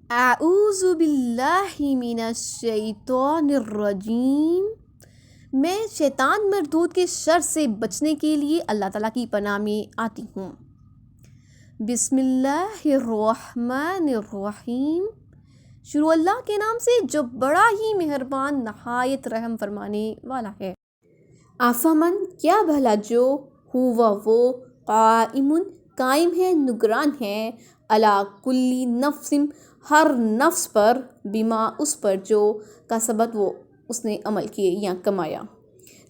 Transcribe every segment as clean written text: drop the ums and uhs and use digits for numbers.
اعوذ باللہ من الشیطان الرجیم۔ میں شیطان مردود کے شر سے بچنے کے لیے اللہ تعالیٰ کی پناہ میں آتی ہوں۔ بسم اللہ الرحمن الرحیم۔ شروع اللہ کے نام سے جو بڑا ہی مہربان نہایت رحم فرمانے والا ہے۔ آفامن کیا بھلا جو ہوا وہ قائم ہے نگران ہے علی کلی نفس ہر نفس پر بما اس پر جو کسبت وہ اس نے عمل کیے یا کمایا۔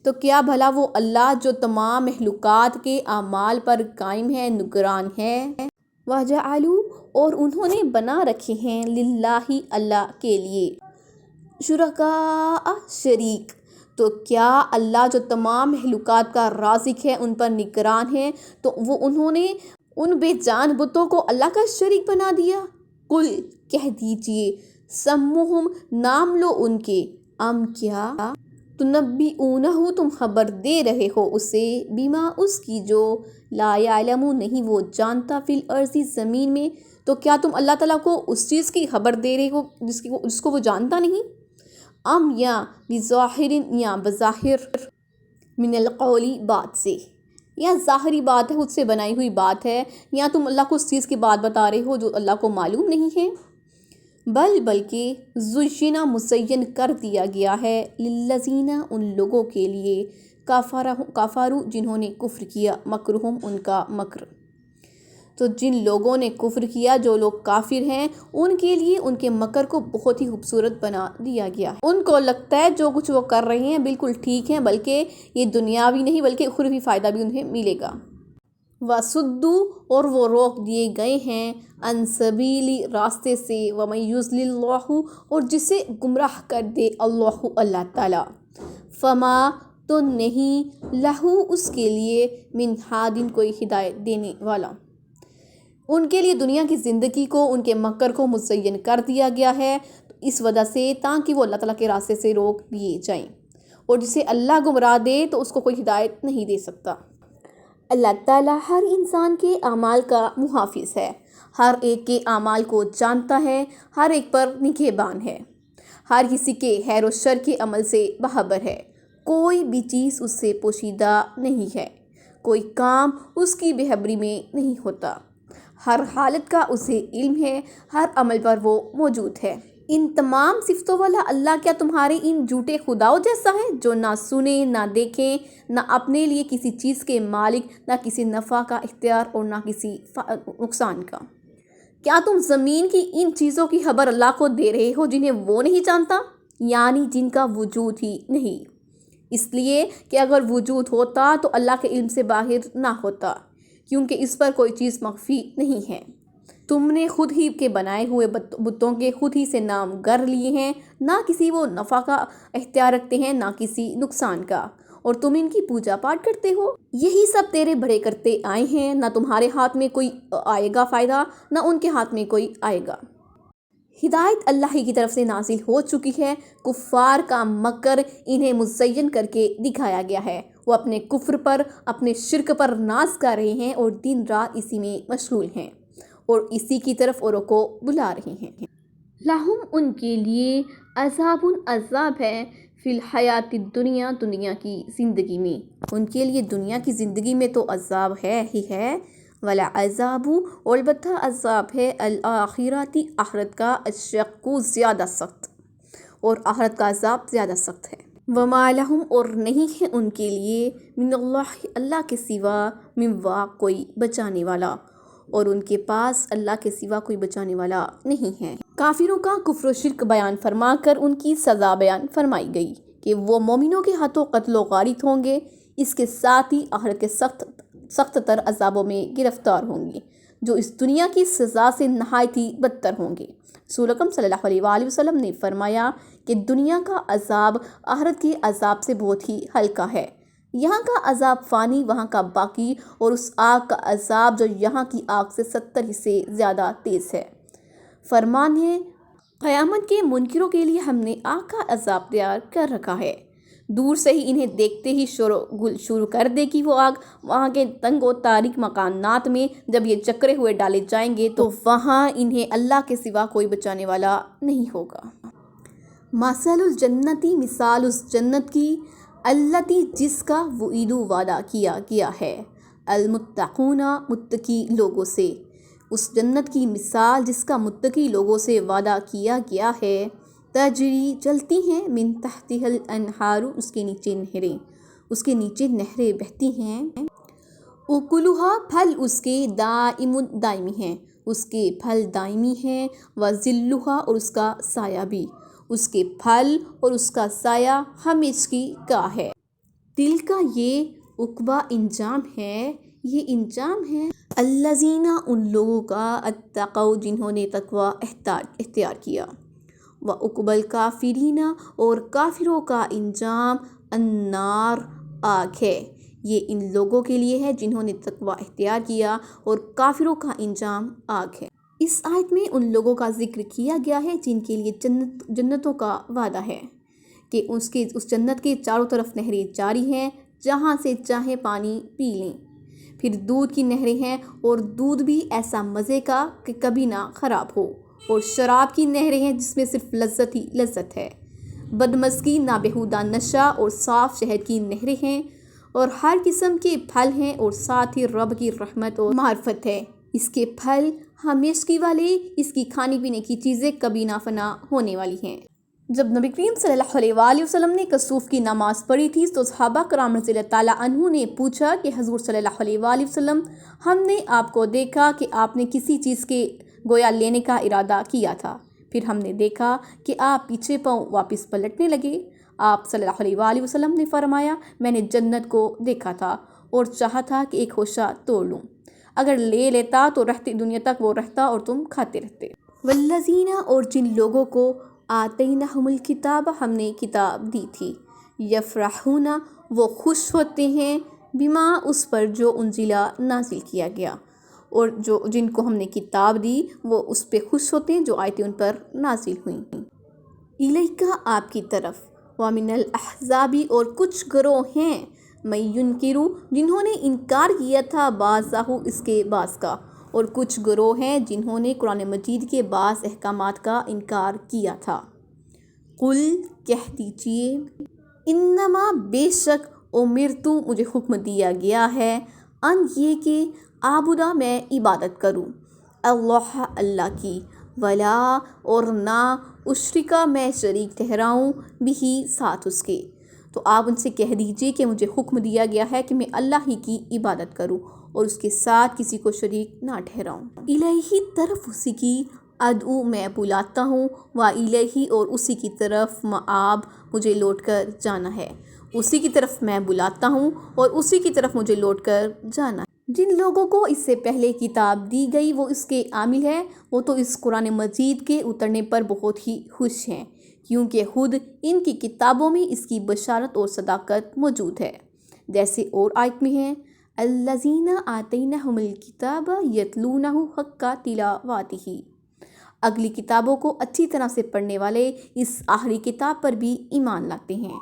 تو کیا بھلا وہ اللہ جو تمام مخلوقات کے اعمال پر قائم ہے نگران ہے۔ وَجَعَلُوا اور انہوں نے بنا رکھے ہیں للہ اللہ کے لیے شرکاء شریک۔ تو کیا اللہ جو تمام مخلوقات کا رازق ہے ان پر نگران ہے تو وہ انہوں نے ان بے جان بتوں کو اللہ کا شریک بنا دیا۔ قل کہہ دیجئے سموہم نام لو ان کے کیا تنبئونہ تم خبر دے رہے ہو اسے بما اس کی جو لا یعلم نہیں وہ جانتا فی الارض زمین میں۔ تو کیا تم اللہ تعالیٰ کو اس چیز کی خبر دے رہے ہو جس کو وہ جانتا نہیں؟ یا بظاہر یا بظاہر من القولی بات سے، یا ظاہری بات ہے خود سے بنائی ہوئی بات ہے، یا تم اللہ کو اس چیز کی بات بتا رہے ہو جو اللہ کو معلوم نہیں ہے۔ بلکہ زینا مزین کر دیا گیا ہے للذین ان لوگوں کے لیے کفروا جنہوں نے کفر کیا مکرہم ان کا مکر۔ تو جن لوگوں نے کفر کیا جو لوگ کافر ہیں ان کے لیے ان کے مکر کو بہت ہی خوبصورت بنا دیا گیا ہے۔ ان کو لگتا ہے جو کچھ وہ کر رہے ہیں بالکل ٹھیک ہے، بلکہ یہ دنیاوی نہیں بلکہ اخروی فائدہ بھی انہیں ملے گا۔ وَصُدُّوا اور وہ روک دیے گئے ہیں عن سبیل راستے سے وَمَن یضلل اللہ اور جسے گمراہ کر دے اللہ تعالیٰ فما تو نہیں لہو اس کے لیے من ہادٍ کوئی ہدایت دینے والا۔ ان کے لیے دنیا کی زندگی کو ان کے مکر کو مزین کر دیا گیا ہے اس وجہ سے تاکہ وہ اللہ تعالیٰ کے راستے سے روک دیے جائیں، اور جسے اللہ گمراہ دے تو اس کو کوئی ہدایت نہیں دے سکتا۔ اللہ تعالیٰ ہر انسان کے اعمال کا محافظ ہے، ہر ایک کے اعمال کو جانتا ہے، ہر ایک پر نگہبان ہے، ہر کسی کے خیر و شر کے عمل سے باخبر ہے، کوئی بھی چیز اس سے پوشیدہ نہیں ہے، کوئی کام اس کی بے خبری میں نہیں ہوتا، ہر حالت کا اسے علم ہے، ہر عمل پر وہ موجود ہے۔ ان تمام صفتوں والا اللہ کیا تمہارے ان جھوٹے خداؤں جیسا ہے جو نہ سنیں نہ دیکھیں، نہ اپنے لیے کسی چیز کے مالک، نہ کسی نفع کا اختیار اور نہ کسی نقصان کا؟ کیا تم زمین کی ان چیزوں کی خبر اللہ کو دے رہے ہو جنہیں وہ نہیں جانتا، یعنی جن کا وجود ہی نہیں؟ اس لیے کہ اگر وجود ہوتا تو اللہ کے علم سے باہر نہ ہوتا، کیونکہ اس پر کوئی چیز مخفی نہیں ہے۔ تم نے خود ہی کے بنائے ہوئے بتوں کے خود ہی سے نام گر لیے ہیں، نہ کسی وہ نفع کا اختیار رکھتے ہیں نہ کسی نقصان کا، اور تم ان کی پوجا پاٹ کرتے ہو۔ یہی سب تیرے بڑے کرتے آئے ہیں، نہ تمہارے ہاتھ میں کوئی آئے گا فائدہ نہ ان کے ہاتھ میں کوئی آئے گا۔ ہدایت اللہ ہی کی طرف سے نازل ہو چکی ہے، کفار کا مکر انہیں مزین کر کے دکھایا گیا ہے، وہ اپنے کفر پر اپنے شرک پر ناز کر رہے ہیں اور دن رات اسی میں مشغول ہیں اور اسی کی طرف اوروں کو بلا رہے ہیں۔ لہم ان کے لیے عذاب ہے فی الحیات الدنیا دنیا کی زندگی میں، ان کے لیے دنیا کی زندگی میں تو عذاب ہے ہی ہے، وَلَعَذَابُ اور البتہ عذاب ہے الآخرۃ آخرت کا اشق زیادہ سخت، اور آخرت کا عذاب زیادہ سخت ہے۔ وَمَا لَهُمْ اور نہیں ہے ان کے لیے من اللہ اللہ کے سوا من واق کوئی بچانے والا، اور ان کے پاس اللہ کے سوا کوئی بچانے والا نہیں ہے۔ کافروں کا کفر و شرک بیان فرما کر ان کی سزا بیان فرمائی گئی کہ وہ مومنوں کے ہاتھوں قتل و غارت ہوں گے، اس کے ساتھ ہی آخرت کے سخت تر عذابوں میں گرفتار ہوں گے جو اس دنیا کی سزا سے نہایت ہی بدتر ہوں گے۔ رسول اکرم صلی اللہ علیہ وآلہ وسلم نے فرمایا کہ دنیا کا عذاب آخرت کے عذاب سے بہت ہی ہلکا ہے، یہاں کا عذاب فانی وہاں کا باقی، اور اس آگ کا عذاب جو یہاں کی آگ سے 70 حصے زیادہ تیز ہے۔ فرمان ہے قیامت کے منکروں کے لیے ہم نے آگ کا عذاب تیار کر رکھا ہے، دور سے ہی انہیں دیکھتے ہی شروع کر دے کہ وہ آگ وہاں کے تنگ و تاریک مکانات میں جب یہ چکرے ہوئے ڈالے جائیں گے تو وہاں انہیں اللہ کے سوا کوئی بچانے والا نہیں ہوگا۔ مثل الجنتی، مثال اس جنت کی، التی جس کا وعید وعدہ کیا گیا ہے، المتقون متقی لوگوں سے، اس جنت کی مثال جس کا متقی لوگوں سے وعدہ کیا گیا ہے، تجری چلتی ہیں، من تحتها الانہار اس کے نیچے نہریں، اس کے نیچے نہریں بہتی ہیں، اکلھا پھل اس کے دائم دائمی ہیں، اس کے پھل دائمی ہیں، وظلھا اور اس کا سایہ بھی، اس کے پھل اور اس کا سایہ ہمیشگی کا ہے۔ دل کا یہ عقبہ انجام ہے، یہ انجام ہے، الذین ان لوگوں کا، اتقوا جنہوں نے تقوی اختیار کیا، وعقبی الکافرین اور کافروں کا انجام النار آگ ہے۔ یہ ان لوگوں کے لیے ہے جنہوں نے تقوی اختیار کیا اور کافروں کا انجام آگ ہے۔ اس آیت میں ان لوگوں کا ذکر کیا گیا ہے جن کے لیے جنتوں کا وعدہ ہے کہ اس جنت کے چاروں طرف نہریں جاری ہیں، جہاں سے چاہیں پانی پی لیں، پھر دودھ کی نہریں ہیں اور دودھ بھی ایسا مزے کا کہ کبھی نہ خراب ہو، اور شراب کی نہریں ہیں جس میں صرف لذت ہی لذت ہے، بدمزگی نہ بیہودہ نشہ اور صاف شہد کی نہریں ہیں، اور ہر قسم کے پھل ہیں، اور ساتھ ہی رب کی رحمت اور معرفت ہے۔ اس کے پھل ہمیشگی والے، اس کی کھانے پینے کی چیزیں کبھی نہ فنا ہونے والی ہیں۔ جب نبی کریم صلی اللہ علیہ وآلہ وسلم نے کسوف کی نماز پڑھی تھی تو صحابہ کرام رضی اللہ تعالیٰ عنہ نے پوچھا کہ حضور صلی اللہ علیہ وآلہ وسلم، ہم نے آپ کو دیکھا کہ آپ نے کسی چیز کے گویا لینے کا ارادہ کیا تھا، پھر ہم نے دیکھا کہ آپ پیچھے پاؤں واپس پلٹنے لگے۔ آپ صلی اللہ علیہ وآلہ وسلم نے فرمایا، میں نے جنت کو دیکھا تھا اور چاہا تھا کہ ایک ہوشہ توڑ لوں، اگر لے لیتا تو رہتی دنیا تک وہ رہتا اور تم کھاتے رہتے۔ والذین اور جن لوگوں کو آتیناہم الکتاب ہم نے کتاب دی تھی، یفرحون وہ خوش ہوتے ہیں، بما اس پر جو انزلہ نازل کیا گیا، اور جن کو ہم نے کتاب دی وہ اس پہ خوش ہوتے ہیں جو آیتیں ان پر نازل ہوئیں۔ الیکا آپ کی طرف، ومن الاحزاب اور کچھ گروہ ہیں، من ینکروا جنہوں نے انکار کیا تھا، بعضہ اس کے بعض کا، اور کچھ گروہ ہیں جنہوں نے قرآن مجید کے بعض احکامات کا انکار کیا تھا۔ قل کہہ دیجئے، انما بے شک امرت مجھے حکم دیا گیا ہے، ان یہ کہ عابدہ میں عبادت کروں، اللہ اللہ کی، ولا اور نہ اشرکا میں شریک ٹھہراؤں، بھی ساتھ اس کے۔ تو آپ ان سے کہہ دیجئے کہ مجھے حکم دیا گیا ہے کہ میں اللہ ہی کی عبادت کروں اور اس کے ساتھ کسی کو شریک نہ ٹھہراؤں۔ الہی طرف اسی کی ادعو میں بلاتا ہوں، و الہی اور اسی کی طرف مآب مجھے لوٹ کر جانا ہے، اسی کی طرف میں بلاتا ہوں اور اسی کی طرف مجھے لوٹ کر جانا ہے۔ جن لوگوں کو اس سے پہلے کتاب دی گئی وہ اس کے عامل ہیں، وہ تو اس قرآن مجید کے اترنے پر بہت ہی خوش ہیں، کیونکہ خود ان کی کتابوں میں اس کی بشارت اور صداقت موجود ہے، جیسے اور آیت میں ہے، الذین آتیناہم الکتاب یتلونہ حق تلاوتہ، اگلی کتابوں کو اچھی طرح سے پڑھنے والے اس آخری کتاب پر بھی ایمان لاتے ہیں،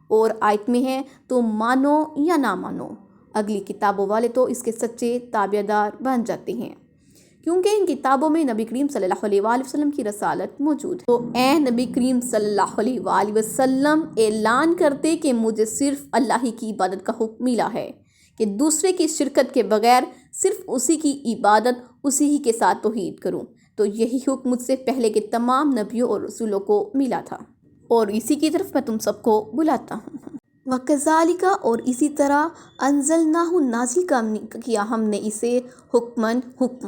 اور آیت میں ہے، تو مانو یا نہ مانو، اگلی کتابوں والے تو اس کے سچے تابع دار بن جاتے ہیں، کیونکہ ان کتابوں میں نبی کریم صلی اللہ علیہ وآلہ وسلم کی رسالت موجود ہے۔ تو اے نبی کریم صلی اللہ علیہ وآلہ وسلم اعلان کرتے کہ مجھے صرف اللہ ہی کی عبادت کا حکم ملا ہے، کہ دوسرے کی شرکت کے بغیر صرف اسی کی عبادت، اسی ہی کے ساتھ توحید کروں، تو یہی حکم مجھ سے پہلے کے تمام نبیوں اور رسولوں کو ملا تھا، اور اسی کی طرف میں تم سب کو بلاتا ہوں۔ وَكَذَلِكَ اور اسی طرح انزلناہ نازل کیا ہم نے اسے حکماً حکم،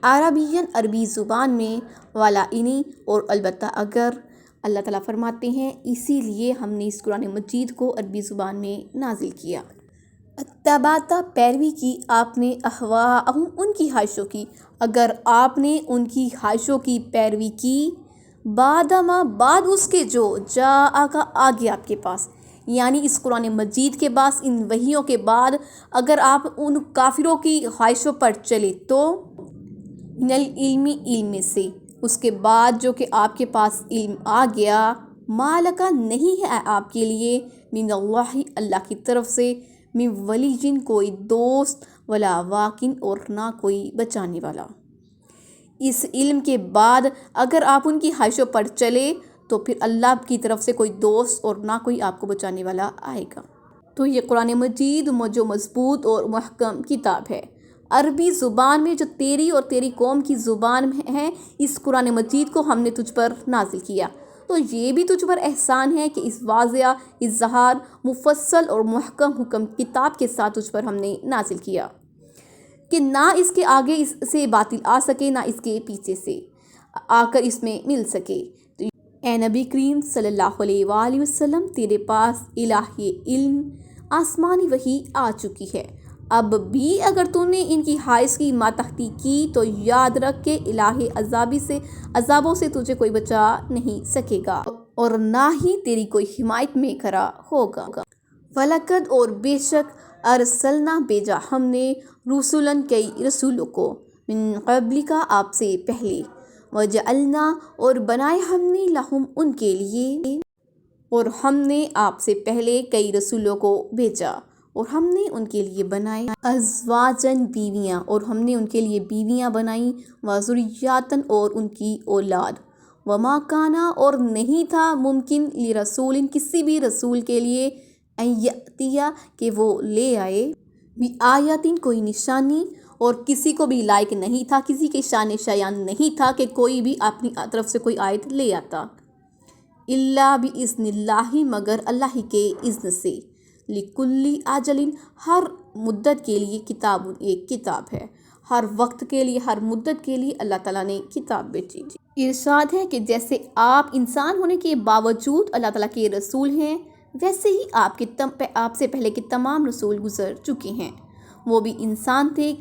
عربیاً عربی زبان میں، وَلَئِن اور البتہ اگر، اللہ تعالیٰ فرماتے ہیں اسی لیے ہم نے اس قرآن مجید کو عربی زبان میں نازل کیا۔ اتبعت پیروی کی آپ نے، اہواءہم ان کی خواہشوں کی، اگر آپ نے ان کی خواہشوں کی پیروی کی، بعدما بعد اس کے جو جاءک آ گیا آپ کے پاس، یعنی اس قرآن مجید کے بعد، ان وحیوں کے بعد اگر آپ ان کافروں کی خواہشوں پر چلے تو، من العلم علم سے، اس کے بعد جو کہ آپ کے پاس علم آ گیا، مالک نہیں ہے آپ کے لیے، من اللہ اللہ کی طرف سے، من ولی جن کوئی دوست، ولا واکن اور نہ کوئی بچانے والا۔ اس علم کے بعد اگر آپ ان کی خواہشوں پر چلے تو پھر اللہ کی طرف سے کوئی دوست اور نہ کوئی آپ کو بچانے والا آئے گا۔ تو یہ قرآن مجید جو مضبوط اور محکم کتاب ہے، عربی زبان میں جو تیری اور تیری قوم کی زبان ہے، اس قرآن مجید کو ہم نے تجھ پر نازل کیا، تو یہ بھی تجھ پر احسان ہے کہ اس واضح اظہار مفصل اور محکم حکم کتاب کے ساتھ تجھ پر ہم نے نازل کیا کہ نہ اس کے آگے اس سے باطل آ سکے، نہ اس کے پیچھے سے آ کر اس میں مل سکے۔ تو اے نبی کریم صلی اللہ علیہ وآلہ وسلم، تیرے پاس الہی علم، آسمانی وحی آ چکی ہے۔ اب بھی اگر تو نے ان کی خواہش کی ماتحتی کی تو یاد رکھ کہ الہی عذابوں سے تجھے کوئی بچا نہیں سکے گا اور نہ ہی تیری کوئی حمایت میں کھڑا ہوگا۔ فَلَقَدْ اور بے شک ارسلنا بھیجا ہم نے رسولاً کئی رسولوں کو، من قبلک آپ سے پہلے، وجعلنا اور بنائے ہم نے لہم ان کے لیے، اور ہم نے آپ سے پہلے کئی رسولوں کو بھیجا اور ہم نے ان کے لیے بنائے ازواجن بیویاں، اور ہم نے ان کے لیے بیویاں بنائیں، وذریاتن اور ان کی اولاد، وما کانا اور نہیں تھا ممکن لرسول کسی بھی رسول کے لیے، ان یاتیا کہ وہ لے آئے، بآیاتن کوئی نشانی، اور کسی کو بھی لائق نہیں تھا، کسی کے شان شایان نہیں تھا کہ کوئی بھی اپنی طرف سے کوئی آیت لے آتا، الا باذن اللہ مگر اللہ کے اذن سے، لکل اجل ہر مدت کے لیے کتاب ایک کتاب ہے، ہر وقت کے لیے ہر مدت کے لیے اللہ تعالیٰ نے کتاب بھیجی۔ ارشاد ہے کہ جیسے آپ انسان ہونے کے باوجود اللہ تعالیٰ کے رسول ہیں، ویسے ہی آپ سے پہلے کے تمام رسول گزر چکے ہیں، وہ بھی انسان تھے،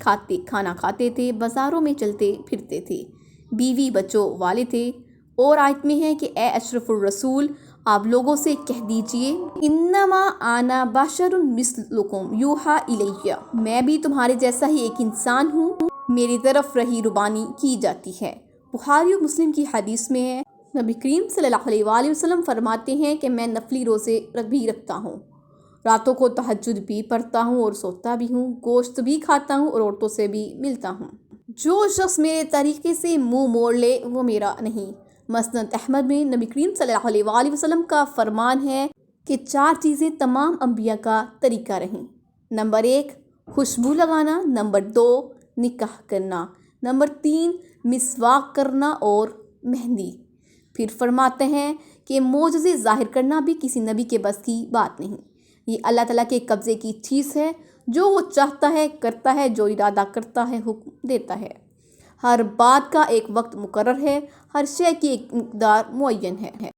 کھانا کھاتے تھے، بازاروں میں چلتے پھرتے تھے، بیوی بچوں والے تھے۔ اور آیت میں ہے کہ اے اشرف الرسول، آپ لوگوں سے کہہ دیجئے، انما انا بشر مثلکم یوحی الیہ، میں بھی تمہارے جیسا ہی ایک انسان ہوں، میری طرف رہی ربانی کی جاتی ہے۔ بخاری و مسلم کی حدیث میں ہے، نبی کریم صلی اللہ علیہ وآلہ وسلم فرماتے ہیں کہ میں نفلی روزے بھی رکھتا ہوں، راتوں کو تہجد بھی پڑھتا ہوں اور سوتا بھی ہوں، گوشت بھی کھاتا ہوں اور عورتوں سے بھی ملتا ہوں۔ جو شخص میرے طریقے سے منہ موڑ لے وہ میرا نہیں۔ مسند احمد میں نبی کریم صلی اللہ علیہ وآلہ وسلم کا فرمان ہے کہ 4 چیزیں تمام انبیاء کا طریقہ رہیں۔ نمبر 1 خوشبو لگانا، نمبر 2 نکاح کرنا، نمبر 3 مسواک کرنا اور مہندی۔ پھر فرماتے ہیں کہ معجزے ظاہر کرنا بھی کسی نبی کے بس کی بات نہیں، یہ اللہ تعالیٰ کے قبضے کی چیز ہے، جو وہ چاہتا ہے کرتا ہے، جو ارادہ کرتا ہے حکم دیتا ہے۔ ہر بات کا ایک وقت مقرر ہے، ہر شے کی ایک مقدار معین ہے۔